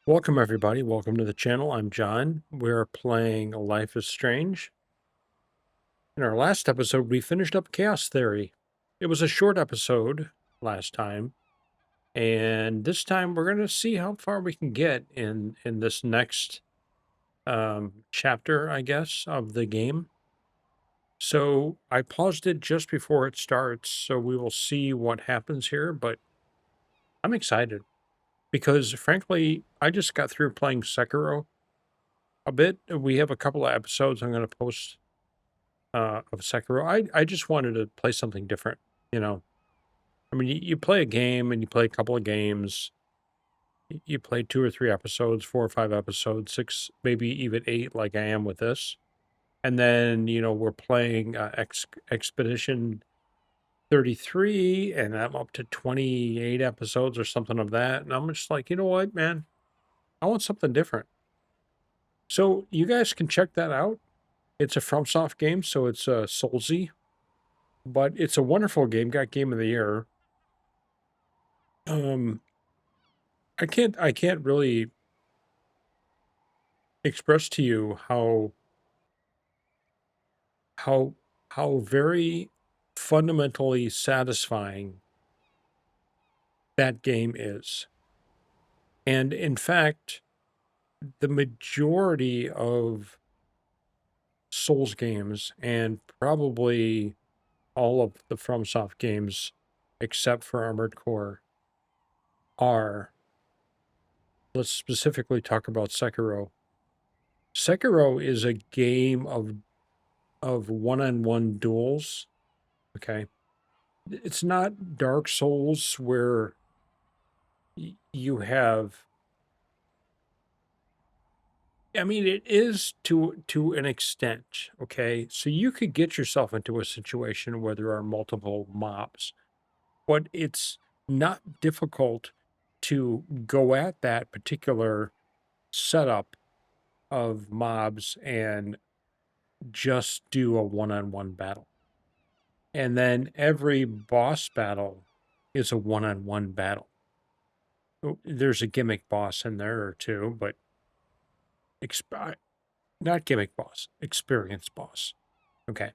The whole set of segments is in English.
Welcome, everybody. Welcome to the channel. I'm John. We're playing Life is Strange. In our last episode, we finished up Chaos Theory. It was a short episode last time, and this time we're going to see how far we can get in this next chapter, I guess, of the game. So I paused it just before it starts, so we will see what happens here, but I'm excited because, frankly, I just got through playing Sekiro a bit. We have a couple of episodes I'm going to post of Sekiro. I just wanted to play something different. You know, I mean, you play a game and you play a couple of games. You play 2 or 3 episodes, 4 or 5 episodes, six, maybe even 8, like I am with this. And then we're playing Expedition 33, and I'm up to 28 episodes or something of that. And I'm just like, you know what, man, I want something different. So you guys can check that out. It's a FromSoft game, so it's Soulsy, but it's a wonderful game. Got Game of the Year. Um, I can't really express to you how how very fundamentally satisfying that game is. And in fact, the majority of Souls games and probably all of the FromSoft games except for Armored Core are, let's specifically talk about Sekiro. Sekiro is a game of one-on-one duels, okay? It's not Dark Souls where you have, I mean, it is to an extent, okay? So you could get yourself into a situation where there are multiple mobs, but it's not difficult to go at that particular setup of mobs and just do a one-on-one battle. And then every boss battle is a one-on-one battle. There's a gimmick boss in there or two, but not gimmick boss, experience boss. Okay.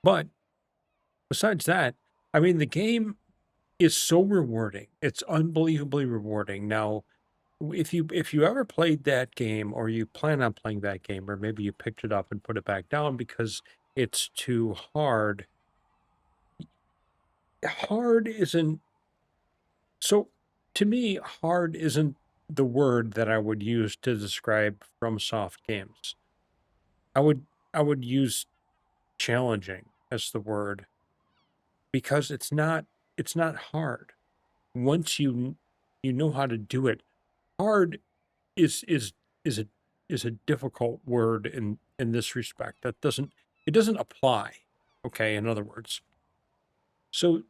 But besides that, I mean, the game is so rewarding. It's unbelievably rewarding. Now, if you ever played that game or you plan on playing that game, or maybe you picked it up and put it back down because it's too hard. Hard isn't so to me, hard isn't the word that I would use to describe FromSoft games. I would I would use challenging as the word because it's not hard. Once you know how to do it, hard is is is a is a difficult word in this respect. It doesn't apply. Okay, in other words. So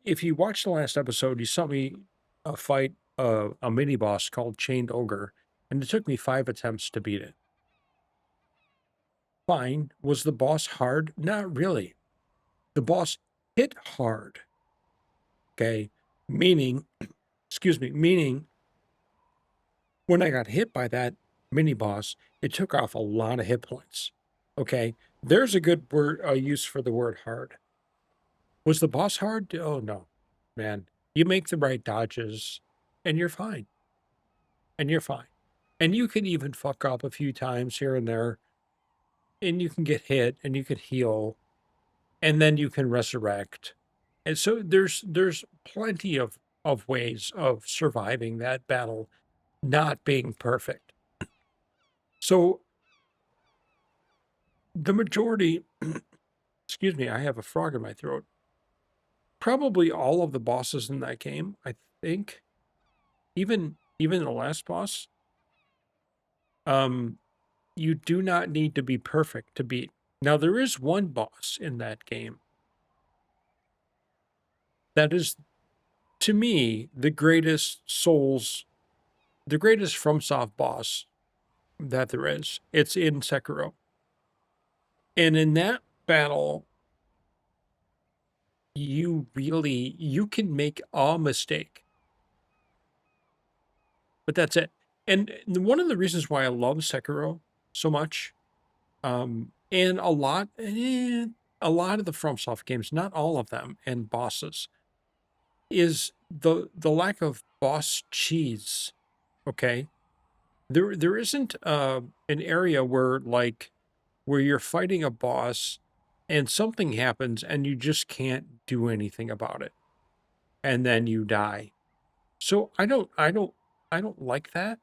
if you watched the last episode, you saw me fight a mini boss called Chained Ogre, and it took me 5 attempts to beat it. Fine. Was the boss hard? Not really. The boss hit hard. Okay. Meaning, excuse me, meaning when I got hit by that mini boss, it took off a lot of hit points. Okay. There's a good word use for the word hard. Was the boss hard? Oh no, man. You make the right dodges and you're fine. And you're fine. And you can even fuck up a few times here and there, and you can get hit and you can heal, and then you can resurrect. And so there's plenty of ways of surviving that battle, not being perfect. So the majority, excuse me, I have a frog in my throat. Probably all of the bosses in that game, I think, even the last boss, um, you do not need to be perfect to beat. Now there is one boss in that game that is, to me, the greatest Souls, the greatest FromSoft boss that there is. It's in Sekiro. And in that battle, you can make a mistake but that's it. And one of the reasons why I love Sekiro so much, and a lot of the FromSoft games, not all of them, and bosses, is the lack of boss cheese. Okay, there isn't an area where where you're fighting a boss and something happens and you just can't do anything about it, and then you die. So I don't like that.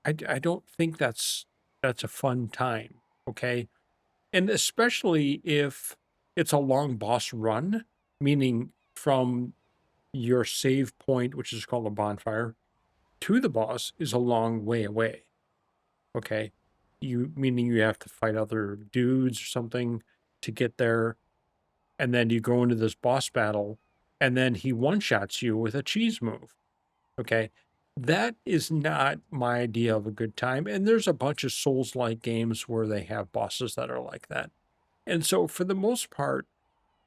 I don't think that's a fun time. Okay, and especially if it's a long boss run, meaning from your save point, which is called a bonfire, to the boss is a long way away. Okay. Meaning you have to fight other dudes or something to get there. And then you go into this boss battle, and then he one shots you with a cheese move. Okay. That is not my idea of a good time. And there's a bunch of Souls like games where they have bosses that are like that. And so, for the most part,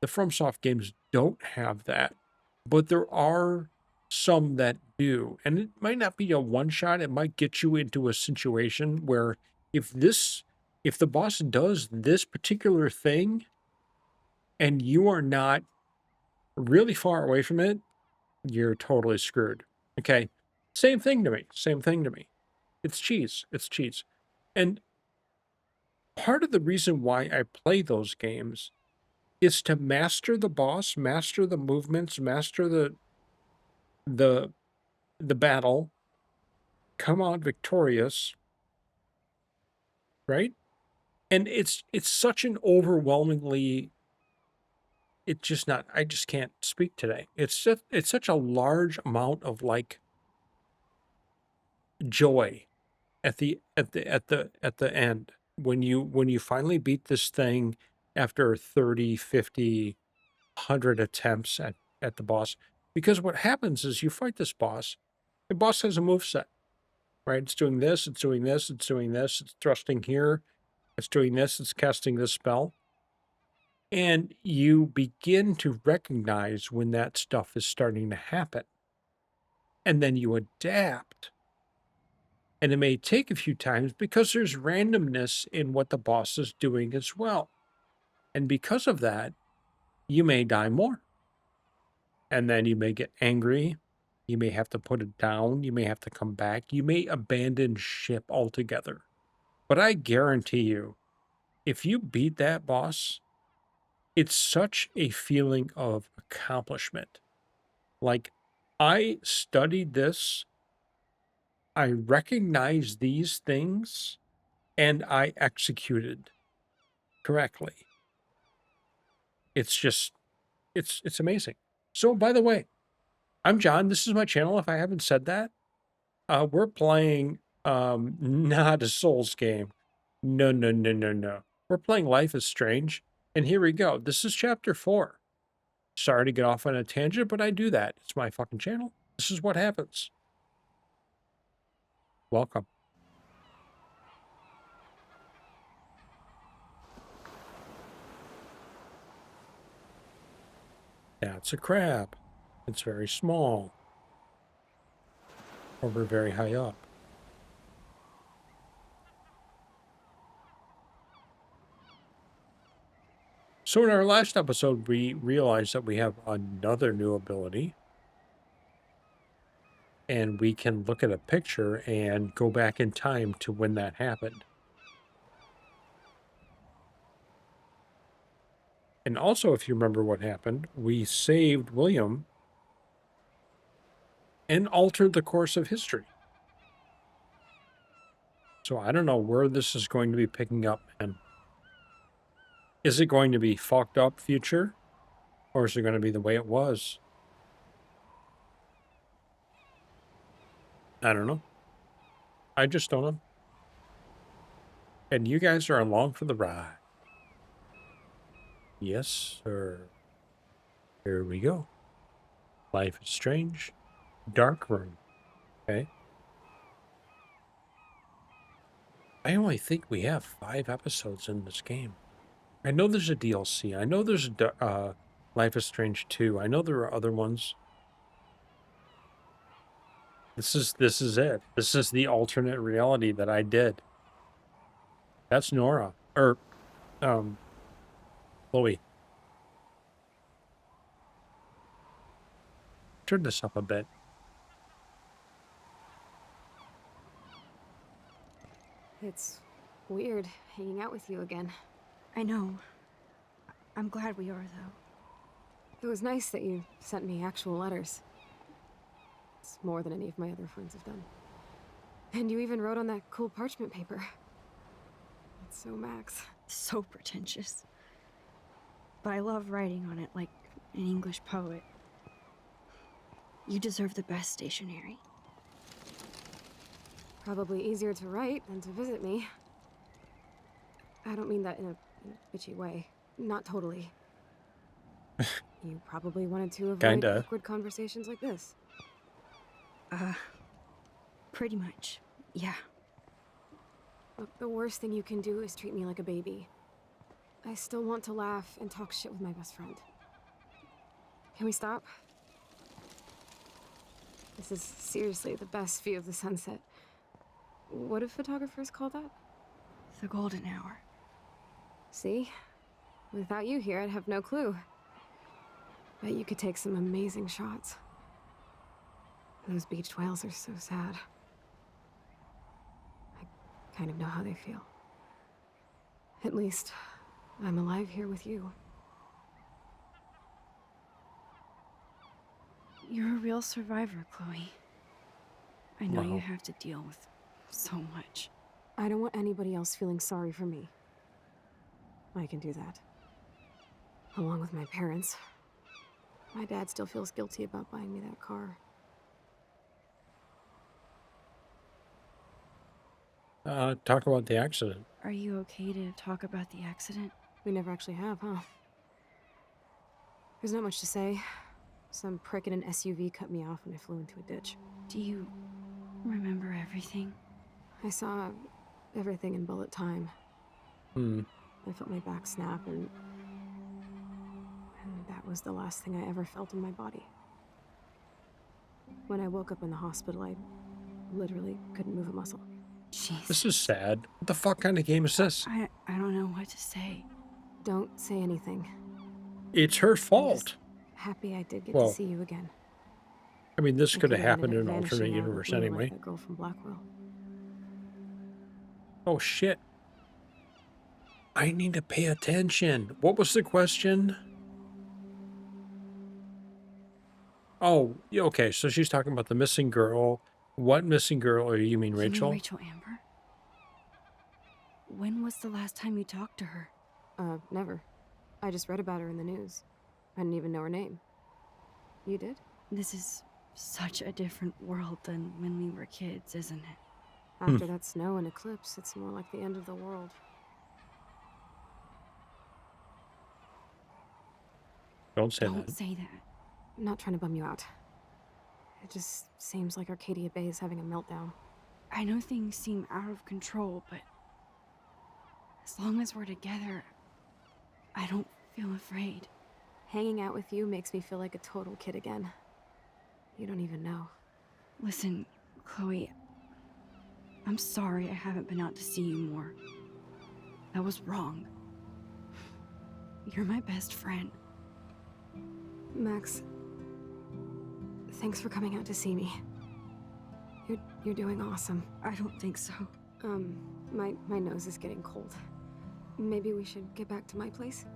the FromSoft games don't have that, but there are some that do. And it might not be a one shot, it might get you into a situation where if this, if the boss does this particular thing and you are not really far away from it, you're totally screwed. Okay. Same thing to me. Same thing to me. It's cheese. It's cheese. And part of the reason why I play those games is to master the boss, master the movements, master the the battle, come out victorious, right? And it's such an overwhelmingly it just not I just can't speak today. It's such a large amount of like joy at the end when you finally beat this thing after 30, 50, 100 attempts at the boss. Because what happens is you fight this boss, the boss has a move set, right? It's doing this, it's doing this, it's doing this, it's thrusting here, it's doing this, it's casting this spell. And you begin to recognize when that stuff is starting to happen. And then you adapt. And it may take a few times because there's randomness in what the boss is doing as well. And because of that, you may die more. And then you may get angry. You may have to put it down. You may have to come back. You may abandon ship altogether. But I guarantee you, if you beat that boss, it's such a feeling of accomplishment. Like, I studied this, I recognized these things, and I executed correctly. It's just, it's amazing. So, by the way, I'm John. This is my channel. If I haven't said that, we're playing not a Souls game. No, no, no, no, no. We're playing Life is Strange, and here we go. This is chapter 4. Sorry to get off on a tangent, but I do that. It's my fucking channel. This is what happens. Welcome. That's a crab. It's very small. Or we're very high up. So in our last episode, we realized that we have another new ability. And we can look at a picture and go back in time to when that happened. And also, if you remember what happened, we saved William and altered the course of history. So I don't know where this is going to be picking up, man. Is it going to be fucked up future? Or is it going to be the way it was? I don't know. I just don't know. And you guys are along for the ride. Yes, sir. Here we go. Life is Strange. Dark Room. Okay. I only think we have 5 episodes in this game. I know there's a DLC. I know there's Life is Strange 2. I know there are other ones. This is it. This is the alternate reality that I did. That's Nora. Or um Chloe. Turn this up a bit. It's weird hanging out with you again. I know. I'm glad we are, though. It was nice that you sent me actual letters. It's more than any of my other friends have done. And you even wrote on that cool parchment paper. It's so Max. So pretentious. But I love writing on it like an English poet. You deserve the best stationery. Probably easier to write than to visit me. I don't mean that in a bitchy way. Not totally. You probably wanted to avoid Kinda. awkward conversations like this. Pretty much. Yeah. Look, the worst thing you can do is treat me like a baby. I still want to laugh and talk shit with my best friend. Can we stop? This is seriously the best view of the sunset. What do photographers call that? The golden hour. See? Without you here, I'd have no clue. Bet you could take some amazing shots. Those beached whales are so sad. I kind of know how they feel. At least, I'm alive here with you. You're a real survivor, Chloe. I know you Wow. have to deal with so much. I don't want anybody else feeling sorry for me. I can do that. Along with my parents. My dad still feels guilty about buying me that car. Talk about the accident. Are you okay to talk about the accident? We never actually have, huh? There's not much to say. Some prick in an SUV cut me off and I flew into a ditch. Do you remember everything? I saw everything in bullet time. Hmm. I felt my back snap and that was the last thing I ever felt in my body. When I woke up in the hospital, I literally couldn't move a muscle. Jeez. This is sad. What the fuck kind of game is this? I don't know what to say. Don't say anything. It's her I'm just fault. happy I did get to Well, see you again. I mean, this I could have could've ended happened up in an alternate vanishing out in the universe blue like anyway. that girl from Blackwell. Oh shit. I need to pay attention. What was the question? Oh, yeah, okay. So she's talking about the missing girl. What missing girl? Or you mean You mean Rachel? Rachel Amber? When was the last time you talked to her? Never. I just read about her in the news. I didn't even know her name. You did? This is such a different world than when we were kids, isn't it? After that snow and eclipse, it's more like the end of the world. Don't say Don't that. say that. I'm not trying to bum you out. It just seems like Arcadia Bay is having a meltdown. I know things seem out of control, but as long as we're together, I don't feel afraid. Hanging out with you makes me feel like a total kid again. You don't even know. Listen, Chloe, I'm sorry I haven't been out to see you more. That was wrong. You're my best friend. Max, thanks for coming out to see me. You're doing awesome. I don't think so. My nose is getting cold. Maybe we should get back to my place?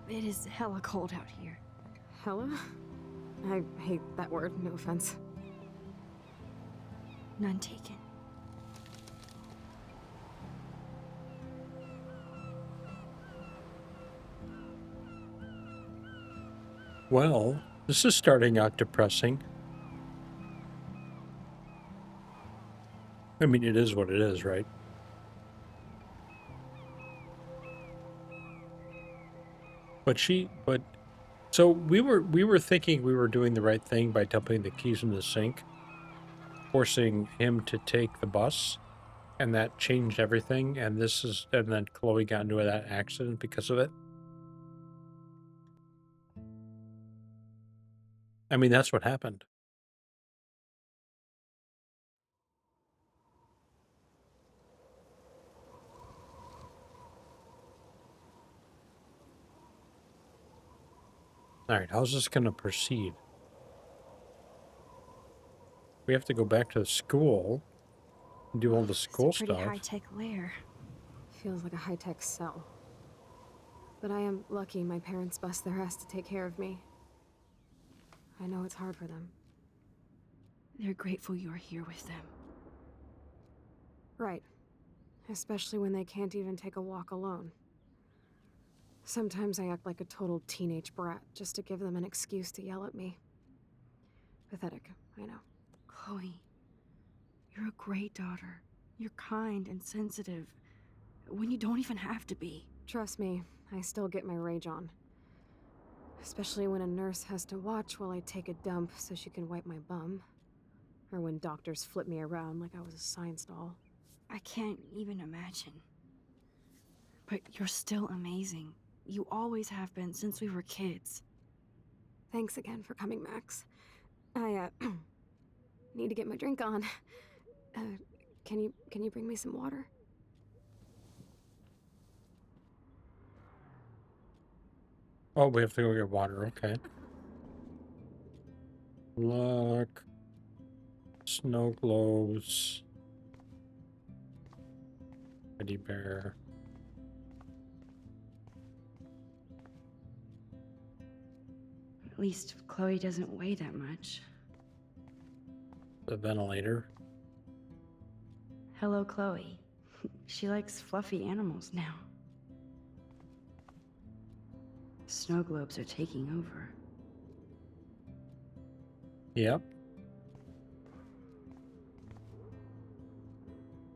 It is hella cold out here. Hella? I hate that word, no offense. None taken. Well, this is starting out depressing. I mean, it is what it is, right? But so we were thinking we were doing the right thing by dumping the keys in the sink, forcing him to take the bus, and that changed everything. And then Chloe got into that accident because of it. I mean, that's what happened. Alright, how's this gonna proceed? We have to go back to the school and do all the It's a school pretty stuff. high-tech lair. Feels like a high-tech cell. But I am lucky my parents bust their ass to take care of me. I know it's hard for them. They're grateful you're here with them. Right. Especially when they can't even take a walk alone. Sometimes I act like a total teenage brat just to give them an excuse to yell at me. Pathetic, I know. Chloe, you're a great daughter. You're kind and sensitive when you don't even have to be. Trust me, I still get my rage on. Especially when a nurse has to watch while I take a dump so she can wipe my bum. Or when doctors flip me around like I was a science doll. I can't even imagine. But you're still amazing. You always have been since we were kids. Thanks again for coming, Max. I, need to get my drink on. Can you bring me some water? Oh, we have to go get water, okay. Look. Snow globes. Teddy bear. At least Chloe doesn't weigh that much. The ventilator. Hello, Chloe. She likes fluffy animals now. Snow globes are taking over. Yep.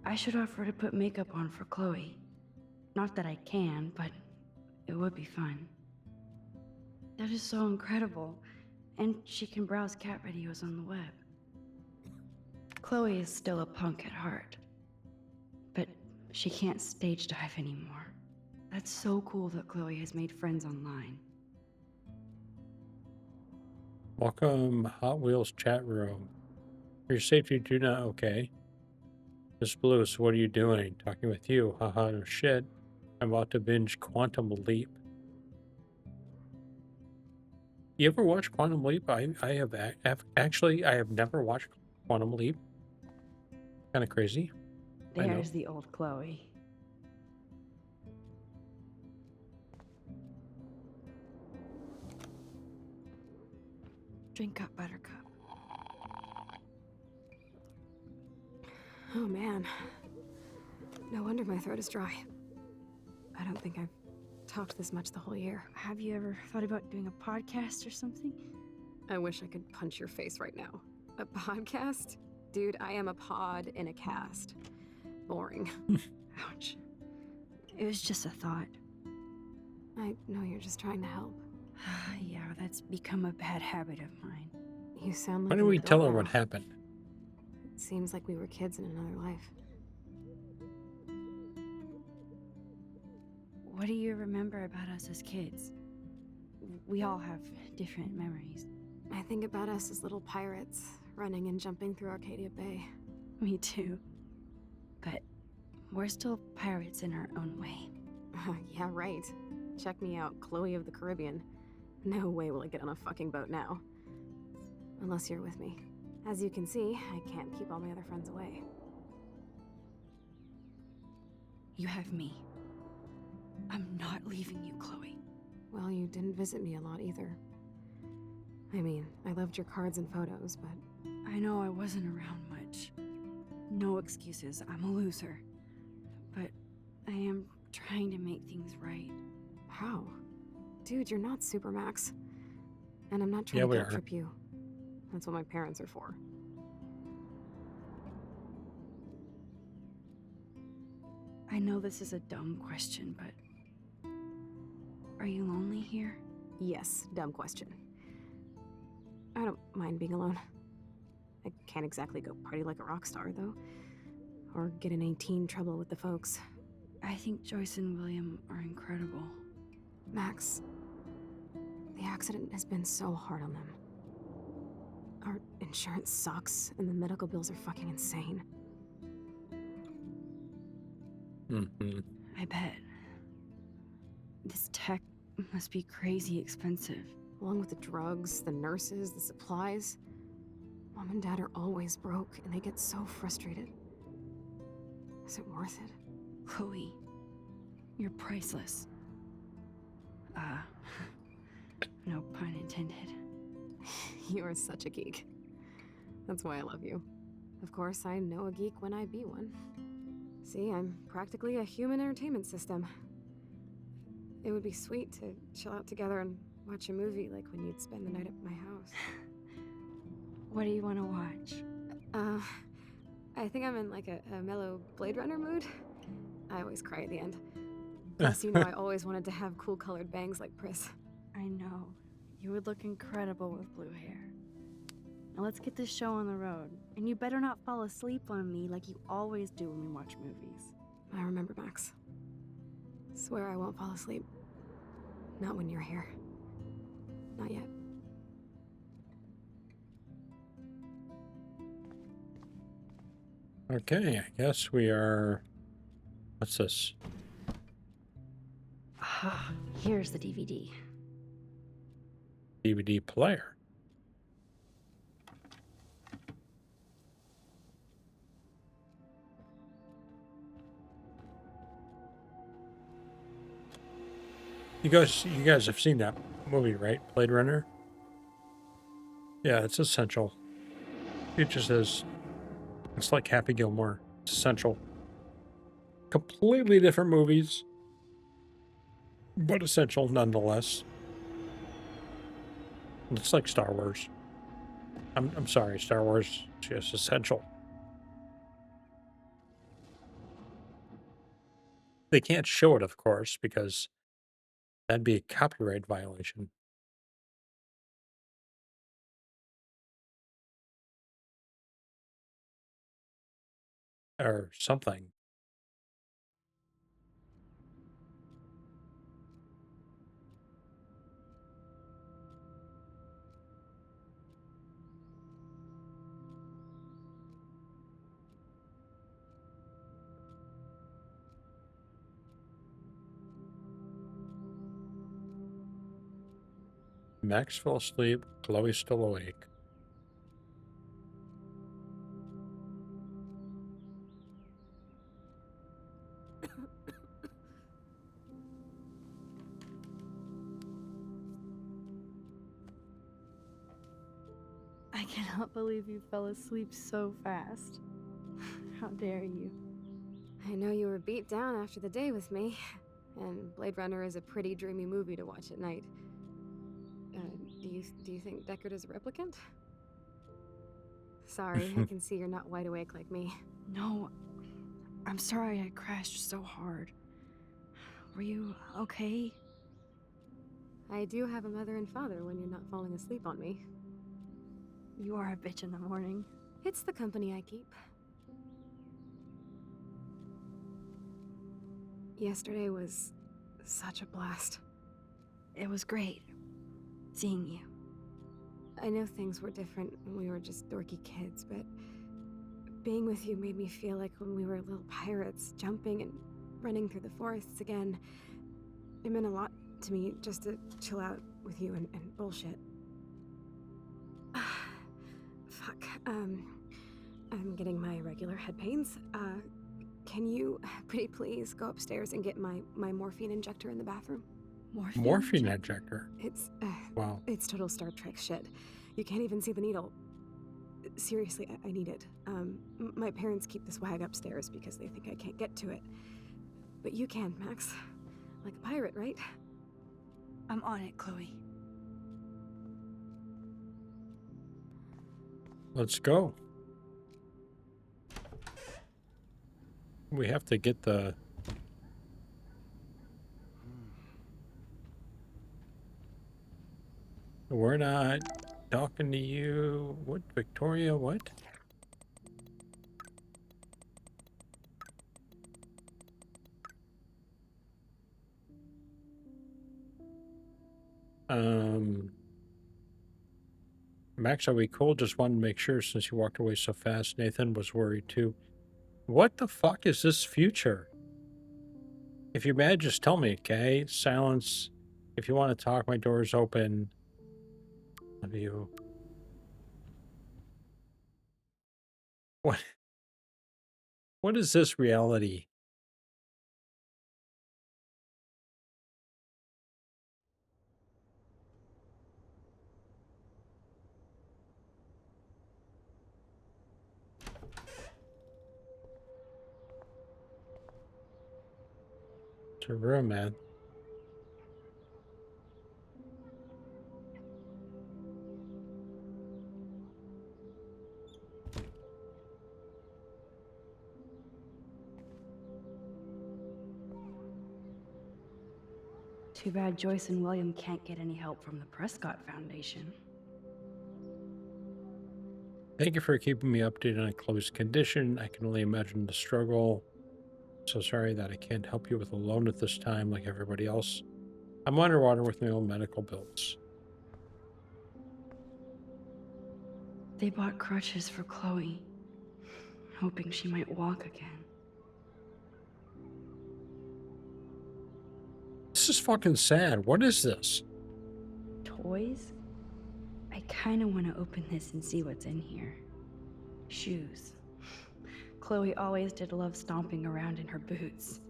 I should offer to put makeup on for Chloe. Not that I can, but it would be fun. That is so incredible. And she can browse cat videos on the web. Chloe is still a punk at heart. But she can't stage dive anymore. That's so cool that Chloe has made friends online. Welcome, Hot Wheels chat room. For your safety, do not. Okay. Miss Blues, what are you doing? Talking with you. Haha, no shit. I'm about to binge Quantum Leap. You ever watch Quantum Leap? I have actually, I have never watched Quantum Leap. Kind of crazy. I know. There's the old Chloe. Drink up, Buttercup. Oh man. No wonder my throat is dry. I don't think I've talked this much the whole year. Have you ever thought about doing a podcast or something? I wish I could punch your face right now. A podcast? Dude, I am a pod in a cast. Boring. Ouch. It was just a thought. I know you're just trying to help. Yeah, that's become a bad habit of mine. You sound like Why don't an we adult tell her now. what happened? It seems like we were kids in another life. What do you remember about us as kids? We all have different memories. I think about us as little pirates, running and jumping through Arcadia Bay. Me too. But we're still pirates in our own way. Yeah, right. Check me out, Chloe of the Caribbean. No way will I get on a fucking boat now. Unless you're with me. As you can see, I can't keep all my other friends away. You have me. I'm not leaving you, Chloe. Well, you didn't visit me a lot either. I mean, I loved your cards and photos, but... I know I wasn't around much. No excuses, I'm a loser. But I am trying to make things right. How? Dude, you're not Super Max. And I'm not trying Yeah, to we guilt are. trip you. That's what my parents are for. I know this is a dumb question, but... Are you lonely here? Yes, dumb question. I don't mind being alone. I can't exactly go party like a rock star, though. Or get in any teen trouble with the folks. I think Joyce and William are incredible. Max, the accident has been so hard on them. Our insurance sucks, and the medical bills are fucking insane. Mm-hmm. I bet. This tech must be crazy expensive. Along with the drugs, the nurses, the supplies. Mom and Dad are always broke, and they get so frustrated. Is it worth it? Chloe, you're priceless. No pun intended. You are such a geek. That's why I love you. Of course, I know a geek when I be one. See, I'm practically a human entertainment system. It would be sweet to chill out together and watch a movie like when you'd spend the night at my house. What do you want to watch? I think I'm in like a mellow Blade Runner mood. I always cry at the end. Plus, you know, I always wanted to have cool colored bangs like Pris. I know. You would look incredible with blue hair. Now let's get this show on the road. And you better not fall asleep on me like you always do when we watch movies. I remember, Max. Swear I won't fall asleep. Not when you're here. Not yet. Okay, I guess we are... What's this? Ah, here's the DVD. DVD player. You guys have seen that movie, right? Blade Runner? Yeah, it's essential. It just is. It's like Happy Gilmore. It's essential. Completely different movies, but essential nonetheless. It's like Star Wars. I'm sorry, Star Wars is just essential. They can't show it, of course, because that'd be a copyright violation. Or something. Max fell asleep, Chloe's still awake. I cannot believe you fell asleep so fast. How dare you? I know you were beat down after the day with me, and Blade Runner is a pretty dreamy movie to watch at night. Do you think Deckard is a replicant? Sorry, I can see you're not wide awake like me. No, I'm sorry I crashed so hard. Were you okay? I do have a mother and father when you're not falling asleep on me. You are a bitch in the morning. It's the company I keep. Yesterday was such a blast. It was great seeing you. I know things were different when we were just dorky kids, but being with you made me feel like when we were little pirates, jumping and running through the forests again. It meant a lot to me just to chill out with you and bullshit. Fuck. I'm getting my regular head pains. Can you, pretty please, go upstairs and get my morphine injector in the bathroom? Morphine injector? It's, Wow. It's total Star Trek shit. You can't even see the needle. Seriously, I need it. My parents keep the swag upstairs because they think I can't get to it. But you can, Max. Like a pirate, right? I'm on it, Chloe. Let's go. We have to get the... We're not talking to you. What, Victoria? What? Max, are we cool? Just wanted to make sure since you walked away so fast. Nathan was worried too. What the fuck is this future? If you're mad, just tell me, okay? Silence. If you want to talk, my door's open. Have you? What? What is this reality? It's a room, man. Too bad Joyce and William can't get any help from the Prescott Foundation. Thank you for keeping me updated on Chloe's condition. I can only imagine the struggle. So sorry that I can't help you with a loan at this time like everybody else. I'm underwater with my own medical bills. They bought crutches for Chloe, hoping she might walk again. This is fucking sad. What is this? Toys? I kinda wanna open this and see what's in here. Shoes. Chloe always did love stomping around in her boots.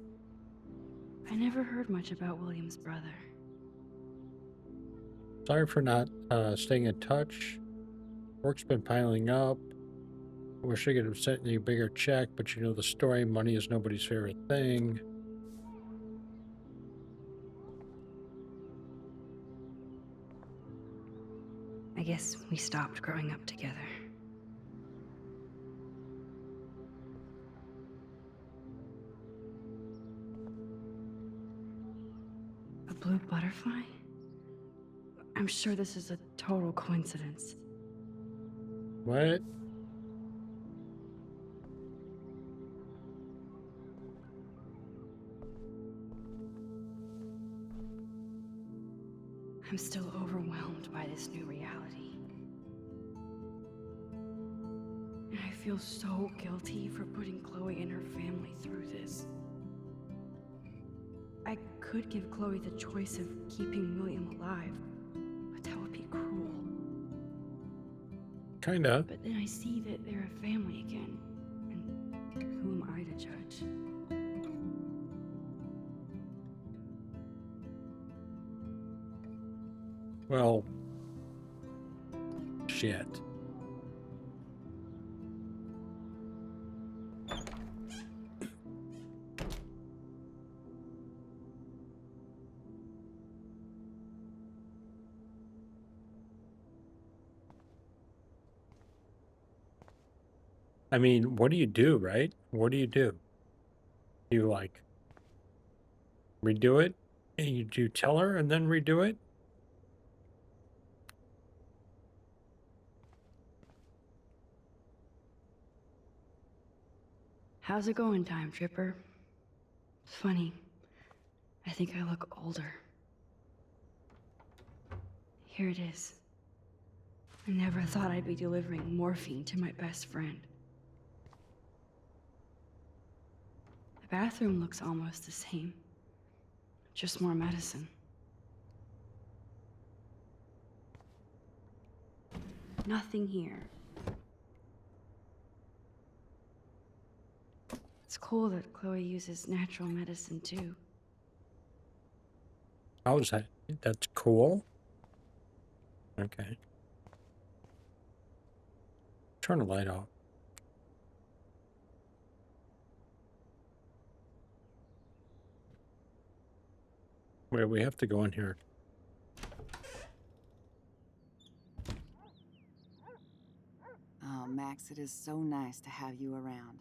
I never heard much about William's brother. Sorry for not staying in touch. Work's been piling up. I wish I could have sent you a bigger check, but you know the story. Money is nobody's favorite thing. I guess we stopped growing up together. A blue butterfly? I'm sure this is a total coincidence. What? I'm still overwhelmed by this new reality. And I feel so guilty for putting Chloe and her family through this. I could give Chloe the choice of keeping William alive, but that would be cruel. Kinda. But then I see that they're a family again, and who am I to judge? Well, shit. I mean, what do you do, right? What do? You like redo it? And you do tell her and then redo it? How's it going, Time Tripper? Funny. I think I look older. Here it is. I never thought I'd be delivering morphine to my best friend. The bathroom looks almost the same. Just more medicine. Nothing here. It's cool that Chloe uses natural medicine too. How is that? That's cool. Okay. Turn the light off. Wait, we have to go in here. Oh, Max, it is so nice to have you around.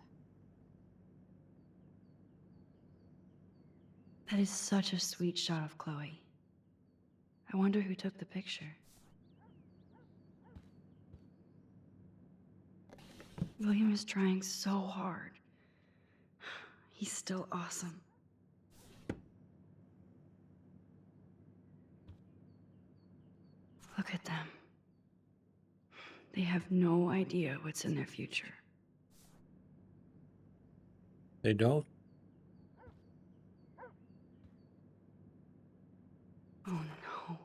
That is such a sweet shot of Chloe. I wonder who took the picture. William is trying so hard. He's still awesome. Look at them. They have no idea what's in their future. They don't? Oh no.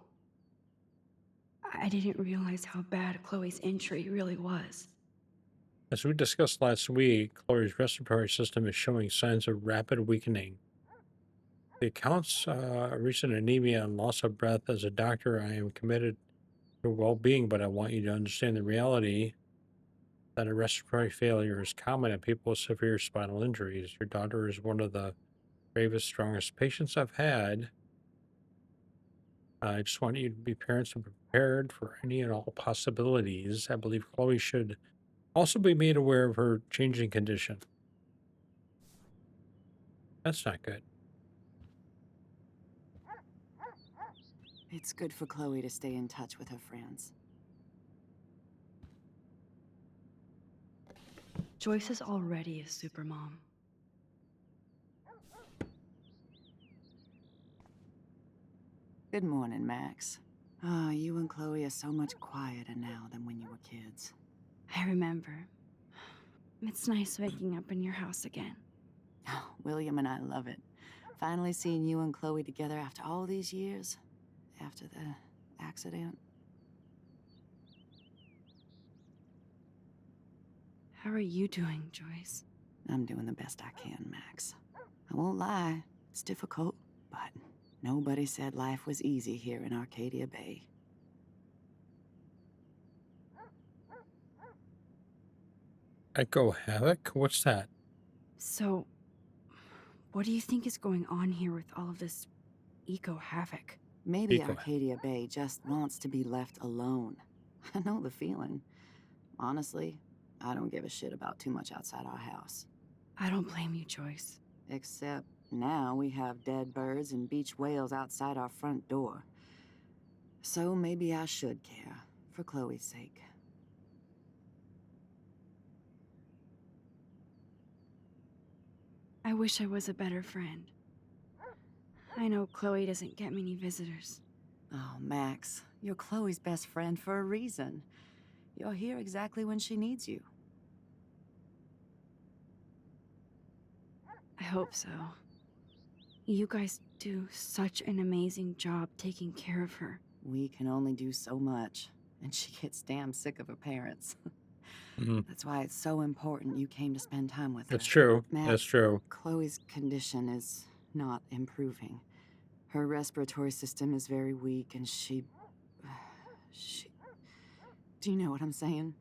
I didn't realize how bad Chloe's injury really was. As we discussed last week, Chloe's respiratory system is showing signs of rapid weakening. The accounts recent anemia and loss of breath. As a doctor, I am committed to her well-being, but I want you to understand the reality that a respiratory failure is common in people with severe spinal injuries. Your daughter is one of the bravest, strongest patients I've had. I just want you to be parents and prepared for any and all possibilities. I believe Chloe should also be made aware of her changing condition. That's not good. It's good for Chloe to stay in touch with her friends. Joyce is already a supermom. Good morning, Max. Oh, you and Chloe are so much quieter now than when you were kids. I remember. It's nice waking up in your house again. Oh, William and I love it. Finally seeing you and Chloe together after all these years. After the accident. How are you doing, Joyce? I'm doing the best I can, Max. I won't lie, it's difficult, but nobody said life was easy here in Arcadia Bay. Echo Havoc? What's that? So, what do you think is going on here with all of this eco-havoc? Maybe Eco. Arcadia Bay just wants to be left alone. I know the feeling. Honestly, I don't give a shit about too much outside our house. I don't blame you, Joyce. Except now we have dead birds and beach whales outside our front door. So maybe I should care, for Chloe's sake. I wish I was a better friend. I know Chloe doesn't get many visitors. Oh, Max, you're Chloe's best friend for a reason. You're here exactly when she needs you. I hope so. You guys do such an amazing job taking care of her. We can only do so much, and she gets damn sick of her parents. Mhm. That's why it's so important you came to spend time with her. That's true. Matt, That's true. Chloe's condition is not improving. Her respiratory system is very weak, and she... Do you know what I'm saying?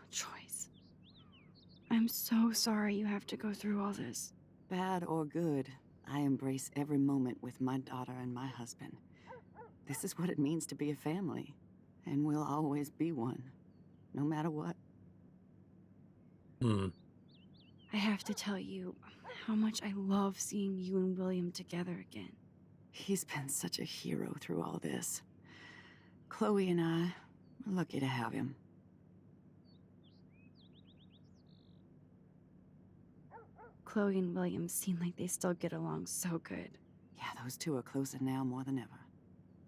Joyce. I'm so sorry you have to go through all this. Bad or good, I embrace every moment with my daughter and my husband. This is what it means to be a family, and we'll always be one, no matter what. Hmm. I have to tell you how much I love seeing you and William together again. He's been such a hero through all this. Chloe and I are lucky to have him. Chloe and William seem like they still get along so good. Yeah, those two are closer now more than ever.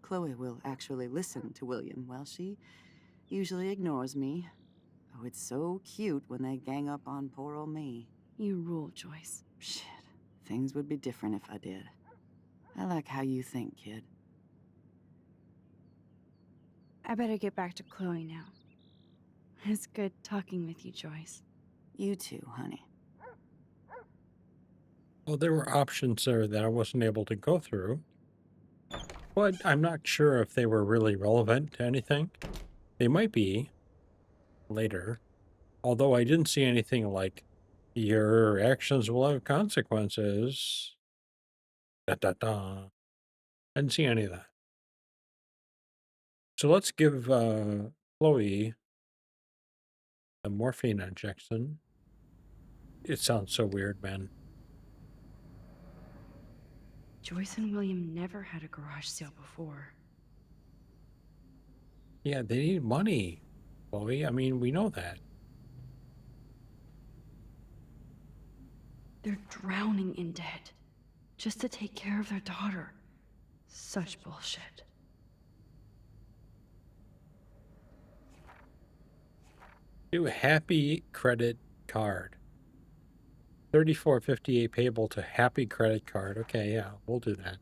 Chloe will actually listen to William, while she usually ignores me. Oh, it's so cute when they gang up on poor old me. You rule, Joyce. Shit, things would be different if I did. I like how you think, kid. I better get back to Chloe now. It's good talking with you, Joyce. You too, honey. Well, there were options there that I wasn't able to go through, but I'm not sure if they were really relevant to anything. They might be later, although I didn't see anything like your actions will have consequences. Da da da. I didn't see any of that. So let's give Chloe a morphine injection. It sounds so weird, man. Joyce and William never had a garage sale before. Yeah, they need money, Chloe. I mean, we know that. They're drowning in debt just to take care of their daughter. Such bullshit. Do a happy credit card. 34.58 payable to happy credit card. Okay, yeah, we'll do that.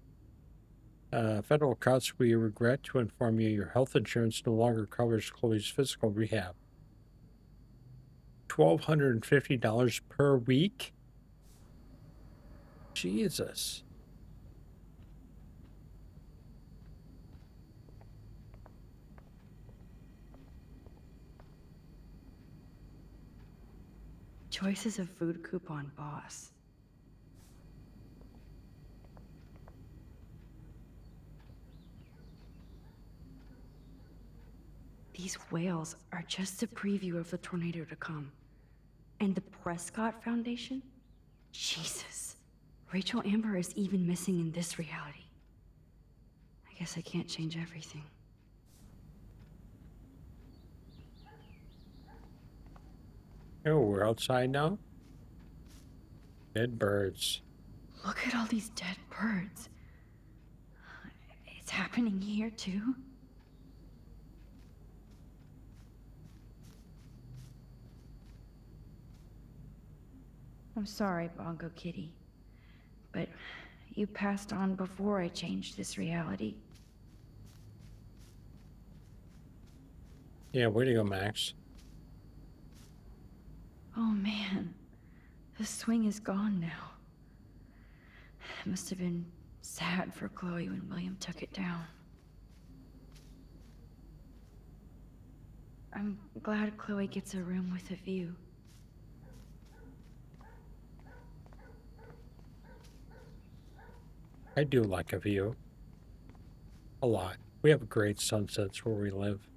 Federal cuts, we regret to inform you your health insurance no longer covers Chloe's physical rehab. $1,250 per week? Jesus. Choices of food coupon boss. These whales are just a preview of the tornado to come. And the Prescott Foundation? Jesus. Rachel Amber is even missing in this reality. I guess I can't change everything. Oh, we're outside now? Dead birds. Look at all these dead birds. It's happening here too? I'm sorry, Bongo Kitty, but you passed on before I changed this reality. Yeah, way to go, Max. Oh man, the swing is gone now. It must have been sad for Chloe when William took it down. I'm glad Chloe gets a room with a view. I do like a view. A lot. We have great sunsets where we live.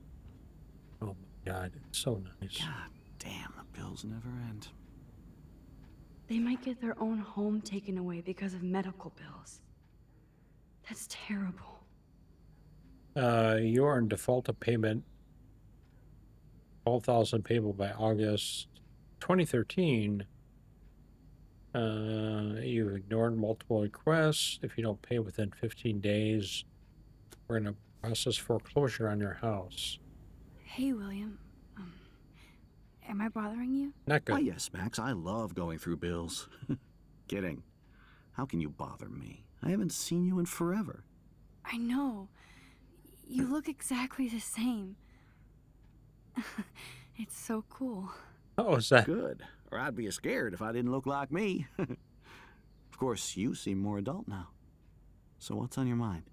Oh my god, it's so nice. God damn, the bills never end. They might get their own home taken away because of medical bills. That's terrible. You are in default of payment. 12,000 payable by August 2013. You ignored multiple requests. If you don't pay within 15 days, we're going to process foreclosure on your house. Hey, William. Am I bothering you? Not Why, good. yes, Max, I love going through bills. Kidding. How can you bother me? I haven't seen you in forever. I know. You look exactly the same. It's so cool. Oh, is that? Good. Or I'd be scared if I didn't look like me. Of course, you seem more adult now. So what's on your mind?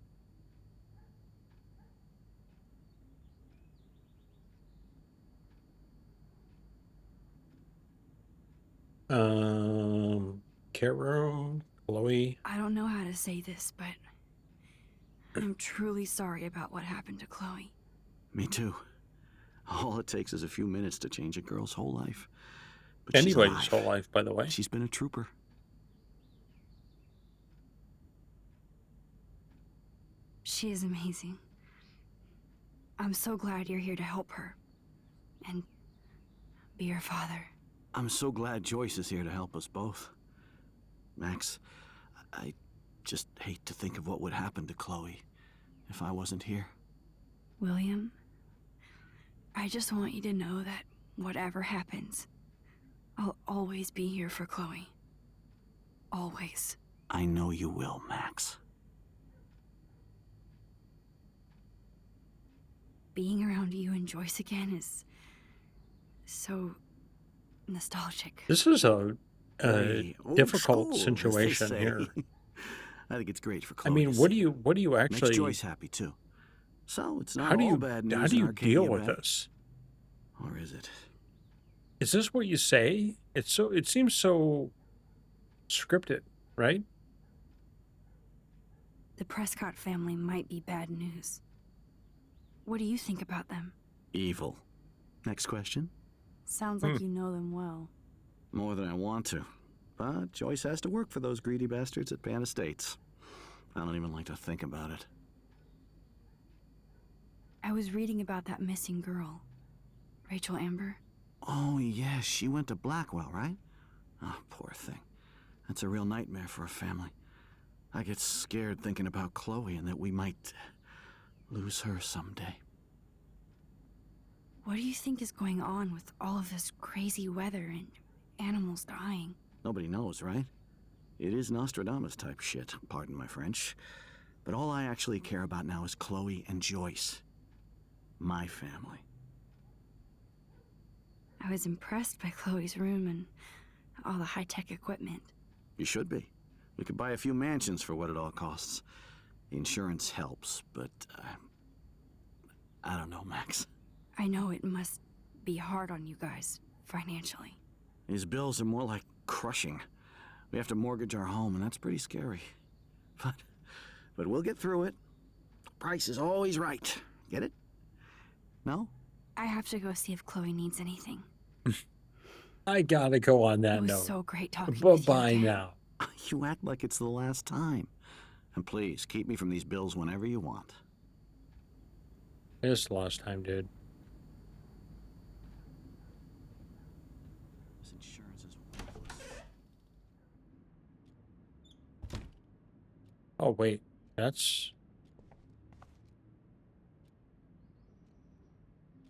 Care room, Chloe. I don't know how to say this, but I'm truly sorry about what happened to Chloe. Me too. All it takes is a few minutes to change a girl's whole life. But Anybody's she's whole alive. life, by the way. She's been a trooper. She is amazing. I'm so glad you're here to help her. And be her father. I'm so glad Joyce is here to help us both. Max, I just hate to think of what would happen to Chloe if I wasn't here. William, I just want you to know that whatever happens, I'll always be here for Chloe. Always. I know you will, Max. Being around you and Joyce again is so nostalgic. This is a Hey, old difficult school, as they situation say. here. I think it's great for I Chloe. mean, to what see. do you Makes actually? Joyce happy too. So it's not How do all you bad news how do in you Arcadia deal with Bay. this? Or is it? Is this what you say? It seems so scripted, right? The Prescott family might be bad news. What do you think about them? Evil. Next question. Sounds like you know them well. More than I want to. But Joyce has to work for those greedy bastards at Pan Estates. I don't even like to think about it. I was reading about that missing girl, Rachel Amber. Oh, yeah, she went to Blackwell, right? Oh, poor thing. That's a real nightmare for a family. I get scared thinking about Chloe and that we might lose her someday. What do you think is going on with all of this crazy weather and animals dying? Nobody knows, right? It is Nostradamus type shit, pardon my French. But all I actually care about now is Chloe and Joyce. My family. I was impressed by Chloe's room and all the high-tech equipment. You should be. We could buy a few mansions for what it all costs. The insurance helps, but I don't know, Max. I know it must be hard on you guys, financially. These bills are more like crushing. We have to mortgage our home, and that's pretty scary. But we'll get through it. Price is always right. Get it? No? I have to go see if Chloe needs anything. I gotta go on that It was note. so great talking with you Bye-bye again. now. You act like it's the last time. And please, keep me from these bills whenever you want. It is the last time, dude. This insurance is worthless. Oh, wait. That's...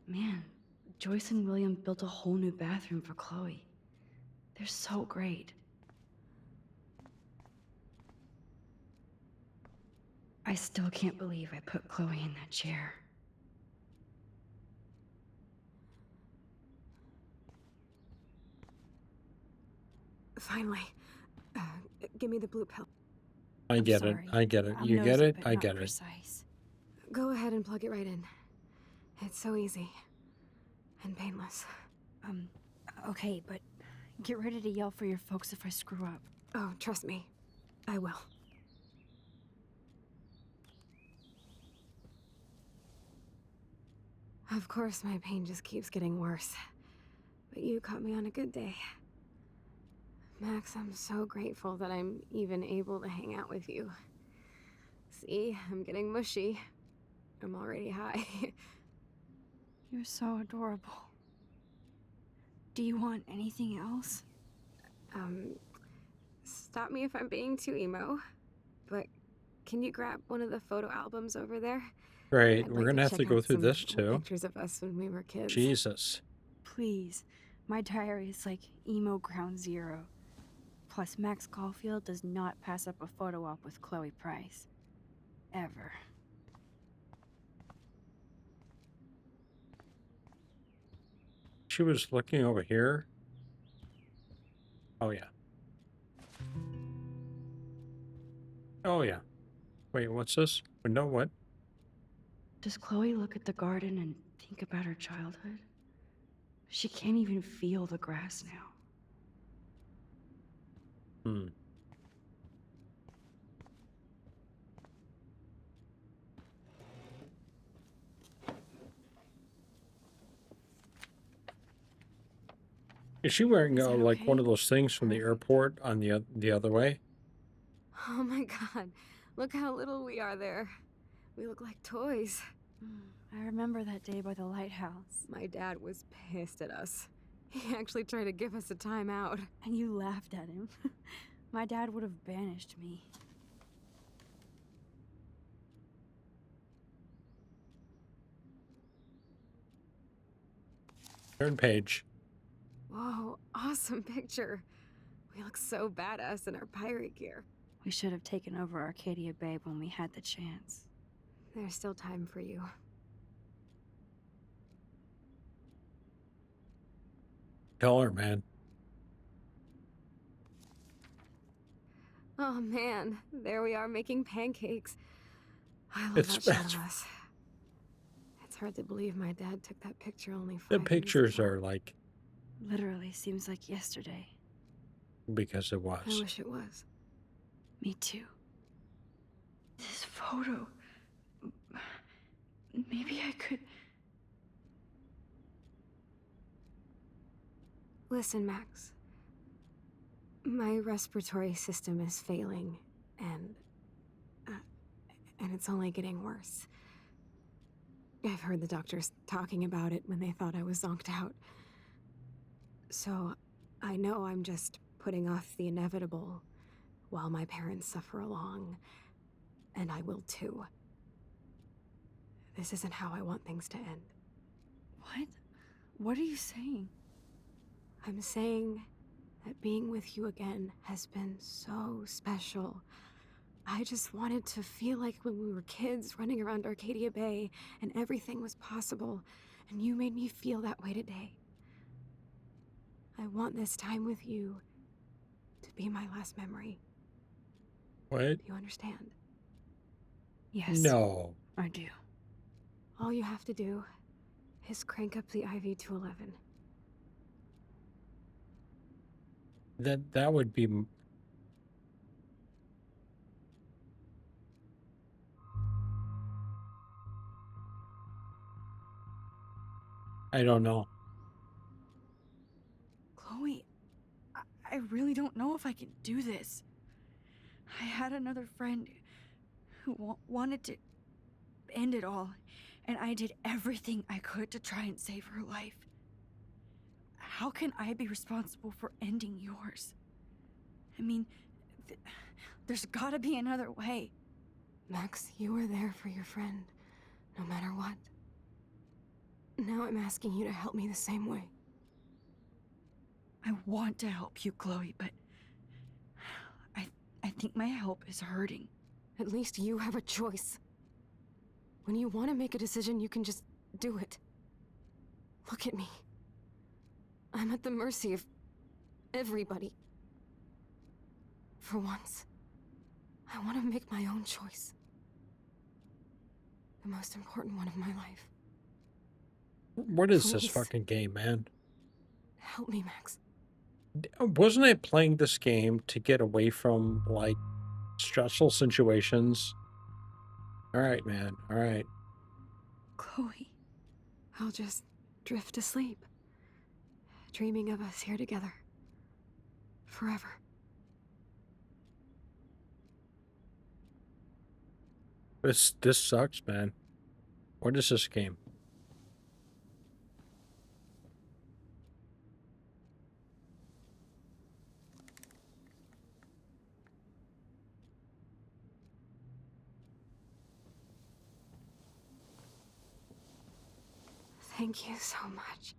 Man, Joyce and William built a whole new bathroom for Chloe. They're so great. I still can't believe I put Chloe in that chair. Finally. Give me the blue pill. I I'm get it. sorry. I get it. I'm You get nosy, it? but I not get it. precise. Go ahead and plug it right in. It's so easy. And painless. Okay, but get ready to yell for your folks if I screw up. Oh, trust me. I will. Of course, my pain just keeps getting worse. But you caught me on a good day. Max, I'm so grateful that I'm even able to hang out with you. See, I'm getting mushy. I'm already high. You're so adorable. Do you want anything else? Stop me if I'm being too emo, but can you grab one of the photo albums over there? Great. I'd We're like gonna have to check go out through some this old too. Pictures of us when we were kids. Jesus. Please. My diary is like emo ground zero. Plus, Max Caulfield does not pass up a photo op with Chloe Price. Ever. She was looking over here. Oh, yeah. Oh, yeah. Wait, what's this? No, what? Does Chloe look at the garden and think about her childhood? She can't even feel the grass now. Hmm. Is she wearing Is that like one okay? of those things from the airport on the other way? Oh my god, look how little we are there. We look like toys. I remember that day by the lighthouse. My dad was pissed at us. He actually tried to give us a timeout. And you laughed at him. My dad would have banished me. Turn page. Whoa, awesome picture. We look so badass in our pirate gear. We should have taken over Arcadia Bay when we had the chance. There's still time for you. Tell her, man. Oh man, there we are making pancakes. I love It's that shot of us. It's hard to believe my dad took that picture only 5 The years pictures ago. are like, Literally seems like yesterday. because it I was. wish it was. Me too. This photo. Maybe I could. Listen, Max. My respiratory system is failing, and it's only getting worse. I've heard the doctors talking about it when they thought I was zonked out. So, I know I'm just putting off the inevitable while my parents suffer along, and I will too. This isn't how I want things to end. What? What are you saying? I'm saying that being with you again has been so special. I just wanted to feel like when we were kids running around Arcadia Bay and everything was possible, and you made me feel that way today. I want this time with you to be my last memory. What? Do you understand? Yes, No. I do. All you have to do is crank up the IV to 11. That would be. I don't know. Chloe, I really don't know if I can do this. I had another friend who wanted to end it all, and I did everything I could to try and save her life. How can I be responsible for ending yours? I mean, there's gotta be another way. Max, you were there for your friend, no matter what. Now I'm asking you to help me the same way. I want to help you, Chloe, but I think my help is hurting. At least you have a choice. When you want to make a decision, you can just do it. Look at me. I'm at the mercy of everybody. For once, I want to make my own choice. The most important one of my life. What is this Please. fucking game, man? Help me, Max. Wasn't I playing this game to get away from, like, stressful situations? Alright, man. Alright. Chloe. I'll just drift asleep, dreaming of us here together. Forever. This sucks, man. What is this game? Thank you so much.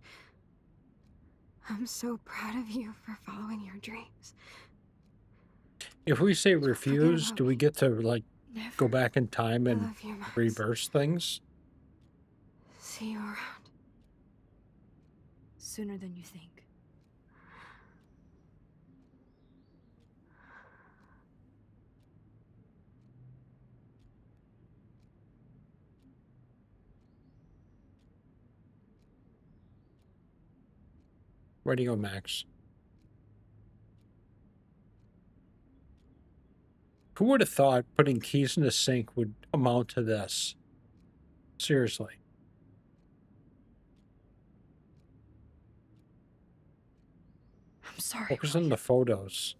I'm so proud of you for following your dreams. If we say Don't forget refuse, about do we me. get to, like, Never. go back in time I and love you, Max. reverse things? See you around. Sooner than you think. Where do you go, Max? Who would have thought putting keys in the sink would amount to this? Seriously. I'm sorry. Focus on the photos.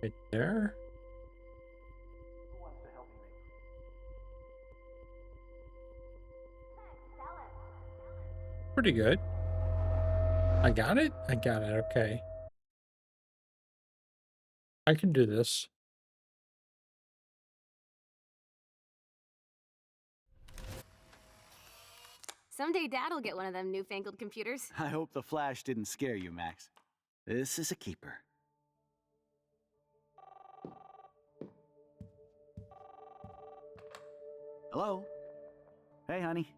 Right there. Pretty good. I got it? I got it, okay. I can do this. Someday Dad'll get one of them newfangled computers. I hope the flash didn't scare you, Max. This is a keeper. Hello? Hey, honey.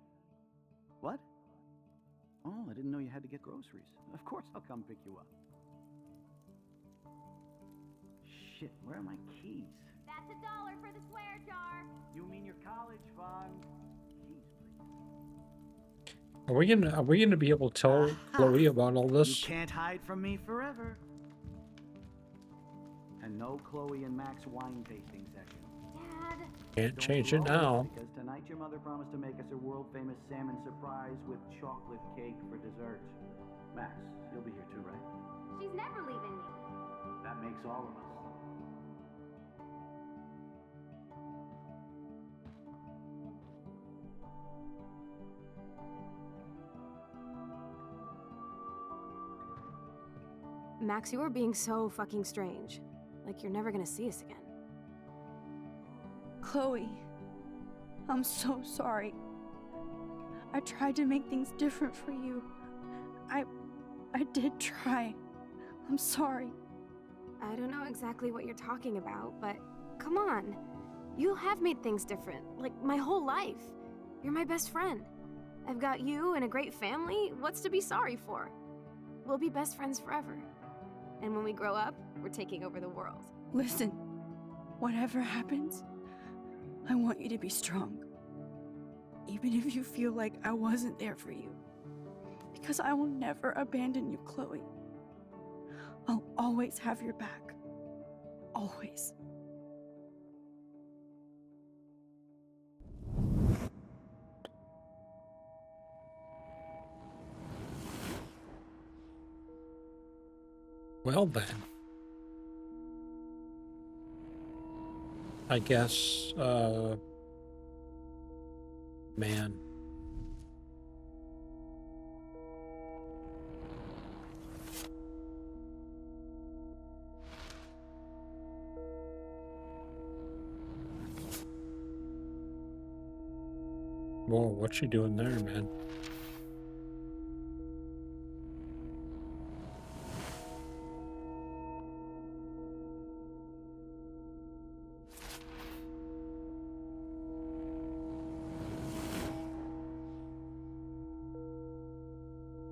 What? Oh, I didn't know you had to get groceries. Of course I'll come pick you up. Shit, where are my keys? That's $1 for the swear jar. You mean your college fund? Keys, please. Are we gonna be able to tell Aha! Chloe about all You this? can't hide from me forever. And no Chloe and Max wine tasting session. Dad. Can't Don't change it blow now. Because tonight your mother promised to make us a world-famous salmon surprise with chocolate cake for dessert. Max, you'll be here too, right? She's never leaving me. That makes all of us. Max, you are being so fucking strange. Like you're never gonna see us again. Chloe, I'm so sorry. I tried to make things different for you. I did try. I'm sorry. I don't know exactly what you're talking about, but come on. You have made things different, like my whole life. You're my best friend. I've got you and a great family. What's to be sorry for? We'll be best friends forever. And when we grow up, we're taking over the world. Listen, whatever happens, I want you to be strong. Even if you feel like I wasn't there for you. Because I will never abandon you, Chloe. I'll always have your back. Always. Well then. I guess, man. Whoa, what's she doing there, man?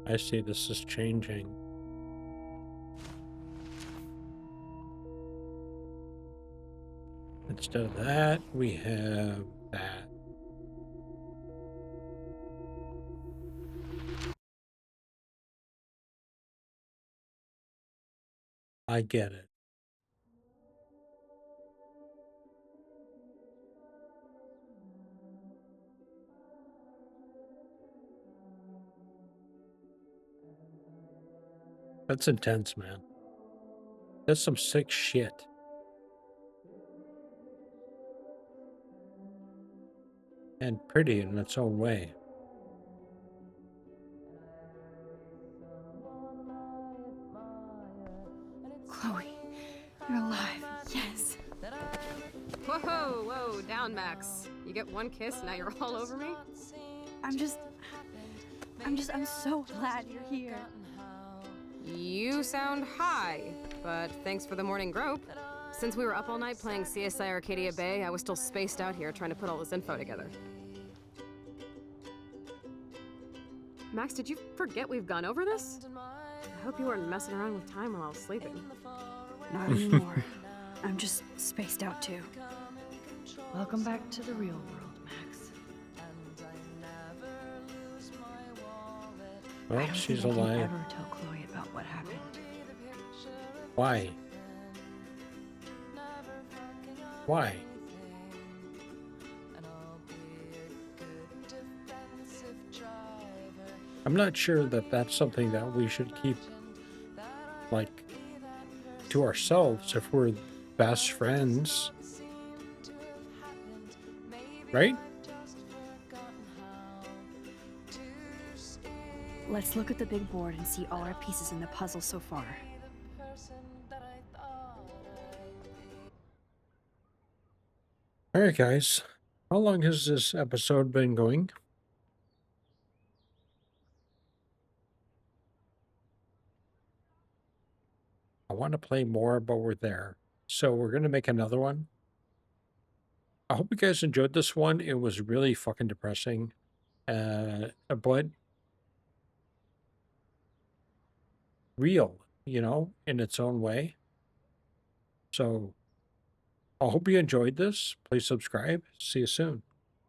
I see this is changing. Instead of that, we have that. I get it. That's intense, man. That's some sick shit. And pretty in its own way. Chloe, you're alive. Yes. Whoa, whoa, down, Max. You get one kiss, now you're all over me? I'm so glad you're here. You sound high, but thanks for the morning grope. Since we were up all night playing CSI Arcadia Bay, I was still spaced out here trying to put all this info together. Max, did you forget we've gone over this? I hope you weren't messing around with time while I was sleeping. Not anymore. I'm just spaced out too. Welcome back to the real world, Max. I Well, don't she's think I can alive. ever tell Chloe about what happened. Why? Why? I'm not sure that that's something that we should keep, like, to ourselves if we're best friends. Right? Let's look at the big board and see all our pieces in the puzzle so far. Alright, guys. How long has this episode been going? I want to play more, but we're there. So we're going to make another one. I hope you guys enjoyed this one. It was really fucking depressing. But real, you know, in its own way. So I hope you enjoyed this. Please subscribe. See you soon.